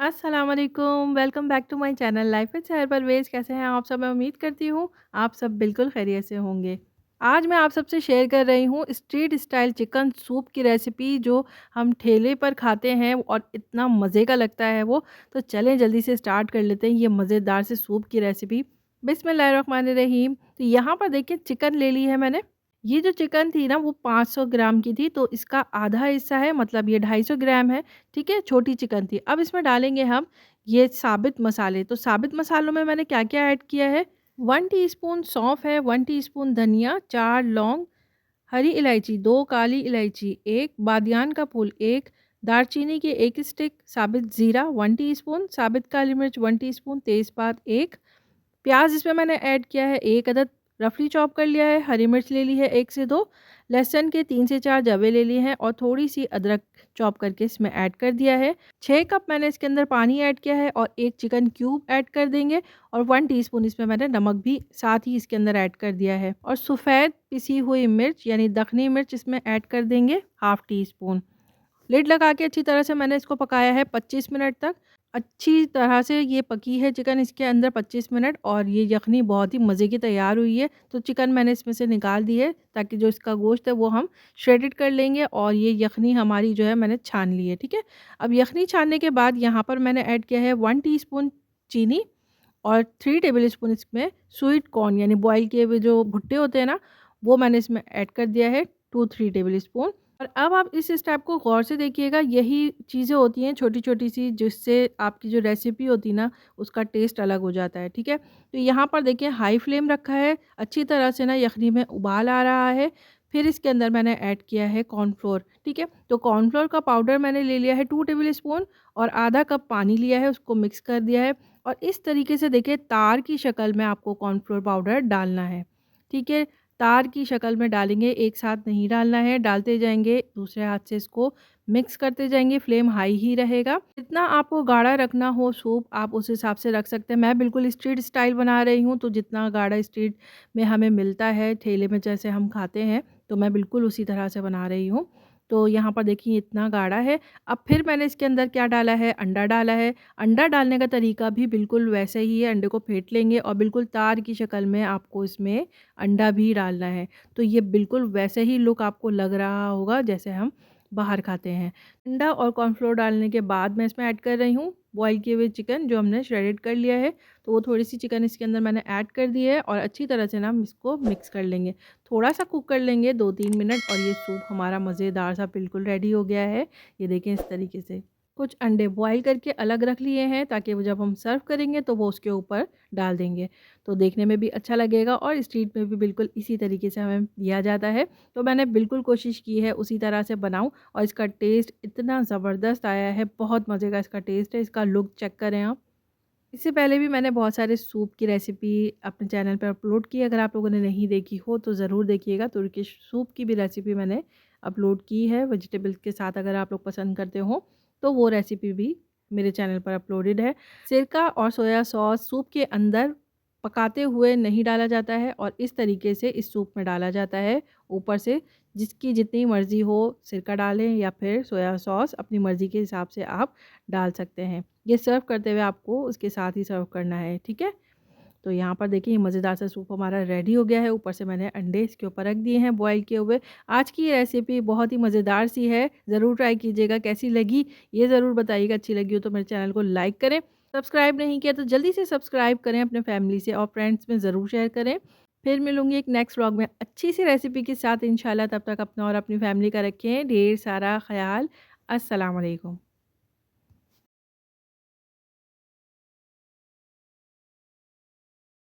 अस्सलाम वालेकुम, welcome back to my channel life with Sahar Parvez. कैसे हैं आप सब? मैं उम्मीद करती हूँ आप सब बिल्कुल खैरियत से होंगे। आज मैं आप सबसे शेयर कर रही हूँ स्ट्रीट स्टाइल चिकन सूप की रेसिपी, जो हम ठेले पर खाते हैं और इतना मज़े का लगता है वो। तो चलें जल्दी से स्टार्ट कर लेते हैं ये मज़ेदार से सूप की रेसिपी। बिस्मिल्लाहिर्रहमानिर्रहीम। तो यहाँ पर देखिए चिकन ले ली है मैंने। ये जो चिकन थी ना वो 500 ग्राम की थी, तो इसका आधा हिस्सा है, मतलब ये 250 ग्राम है। ठीक है, छोटी चिकन थी। अब इसमें डालेंगे हम ये साबित मसाले। तो साबित मसालों में मैंने क्या-क्या ऐड किया है, 1 टीस्पून सौंफ है, 1 टीस्पून धनिया, 4 लौंग, हरी इलायची 2, काली इलायची 1, बादियान का फूल 1, दालचीनी के 1 स्टिक, साबित ज़ीरा 1 टीस्पून, साबित काली मिर्च 1 टीस्पून, तेज़पात 1, प्याज़ इसमें मैंने ऐड किया है 1 अदद, रफली चॉप कर लिया है, हरी मिर्च ले ली है 1 से 2, लहसुन के 3 से 4 जवे ले लिए हैं और थोड़ी-सी अदरक चॉप करके इसमें ऐड कर दिया है। 6 कप मैंने इसके अंदर पानी ऐड किया है और 1 चिकन क्यूब ऐड कर देंगे और 1 टीस्पून इसमें मैंने नमक भी साथ ही इसके अंदर ऐड कर दिया है और सफ़ेद पिसी हुई मिर्च यानी दखनी मिर्च इसमें ऐड कर देंगे हाफ़ टी स्पून। लिड लगा के अच्छी तरह से मैंने इसको पकाया है 25 मिनट तक। अच्छी तरह से ये पकी है चिकन इसके अंदर 25 मिनट, और ये यखनी बहुत ही मज़े की तैयार हुई है। तो चिकन मैंने इसमें से निकाल दी है ताकि जो इसका गोश्त है वो हम श्रेडेड कर लेंगे, और ये यखनी हमारी जो है मैंने छान ली है। ठीक है, अब यखनी छानने के बाद यहाँ पर मैंने ऐड किया है 1 टीस्पून चीनी और 3 टेबल स्पून इसमें स्वीट कॉर्न यानी बॉयल किए हुए जो भुट्टे होते हैं ना, वो मैंने इसमें ऐड कर दिया है 2-3 टेबल स्पून। और अब आप इस स्टेप को गौर से देखिएगा, यही चीज़ें होती हैं छोटी-छोटी सी, जिससे आपकी जो रेसिपी होती है ना उसका टेस्ट अलग हो जाता है। ठीक है? तो यहाँ पर देखिए हाई फ्लेम रखा है, अच्छी तरह से ना यखनी में उबाल आ रहा है। फिर इसके अंदर मैंने ऐड किया है कॉर्नफ्लोर। ठीक है? तो कॉर्नफ्लोर का पाउडर मैंने ले लिया है 2 टेबल स्पून और आधा कप पानी लिया है, उसको मिक्स कर दिया है और इस तरीके से देखिए तार की शक्ल में आपको कॉर्नफ्लोर पाउडर डालना है। ठीक है? तार की शक्ल में डालेंगे, एक साथ नहीं डालना है, डालते जाएँगे, दूसरे हाथ से इसको मिक्स करते जाएँगे, फ्लेम हाई ही रहेगा। जितना आपको गाढ़ा रखना हो सूप, आप उस हिसाब से रख सकते हैं। मैं बिल्कुल स्ट्रीट स्टाइल बना रही हूँ, तो जितना गाढ़ा स्ट्रीट में हमें मिलता है, ठेले में जैसे हम खाते हैं, तो मैं बिल्कुल उसी तरह से बना रही हूँ। तो यहाँ पर देखिए इतना गाढ़ा है। अब फिर मैंने इसके अंदर क्या डाला है, अंडा डाला है। अंडा डालने का तरीका भी बिल्कुल वैसे ही है, अंडे को फेंट लेंगे और बिल्कुल तार की शक्ल में आपको इसमें अंडा भी डालना है। तो ये बिल्कुल वैसे ही लुक आपको लग रहा होगा जैसे हम बाहर खाते हैं। अंडा और कॉर्नफ्लोर डालने के बाद मैं इसमें ऐड कर रही हूँ बॉयल किए हुए चिकन, जो हमने श्रेडेड कर लिया है। तो वो थोड़ी-सी चिकन इसके अंदर मैंने ऐड कर दी है और अच्छी तरह से ना हम इसको मिक्स कर लेंगे। थोड़ा-सा कुक कर लेंगे 2-3 मिनट और ये सूप हमारा मज़ेदार सा बिल्कुल रेडी हो गया है। ये देखें इस तरीके से। कुछ अंडे बॉयल करके अलग रख लिए हैं ताकि वो जब हम सर्व करेंगे तो वो उसके ऊपर डाल देंगे। तो देखने में भी अच्छा लगेगा और स्ट्रीट में भी बिल्कुल इसी तरीके से हमें दिया जाता है। तो मैंने बिल्कुल कोशिश की है उसी तरह से बनाऊँ और इसका टेस्ट इतना ज़बरदस्त आया है, बहुत मज़े का इसका टेस्ट है। इसका लुक चेक करें आप। इससे पहले भी मैंने बहुत सारे सूप की रेसिपी अपने चैनल पर अपलोड की है, अगर आप लोगों ने नहीं देखी हो तो ज़रूर देखिएगा। तुर्किश सूप की भी रेसिपी मैंने अपलोड की है वेजिटेबल्स के साथ, अगर आप लोग पसंद करते हो तो वो रेसिपी भी मेरे चैनल पर अपलोडेड है। सिरका और सोया सॉस सूप के अंदर पकाते हुए नहीं डाला जाता है और इस तरीके से इस सूप में डाला जाता है ऊपर से। जिसकी जितनी मर्ज़ी हो सिरका डालें या फिर सोया सॉस, अपनी मर्ज़ी के हिसाब से आप डाल सकते हैं। ये सर्व करते हुए आपको उसके साथ ही सर्व करना है। ठीक है? तो यहाँ पर देखिए ये मज़ेदार सा सूप हमारा रेडी हो गया है। ऊपर से मैंने अंडे इसके ऊपर रख दिए हैं बॉयल किए हुए। आज की ये रेसिपी बहुत ही मज़ेदार सी है, ज़रूर ट्राई कीजिएगा। कैसी लगी ये ज़रूर बताइएगा। अच्छी लगी हो तो मेरे चैनल को लाइक करें, सब्सक्राइब नहीं किया तो जल्दी से सब्सक्राइब करें, अपने फैमिली से और फ्रेंड्स में ज़रूर शेयर करें। फिर मिलूँगी एक नेक्स्ट व्लॉग में अच्छी सी रेसिपी के साथ इंशाल्लाह। तब तक अपना और अपनी फैमिली का रखें ढेर सारा ख़याल। अस्सलाम वालेकुम।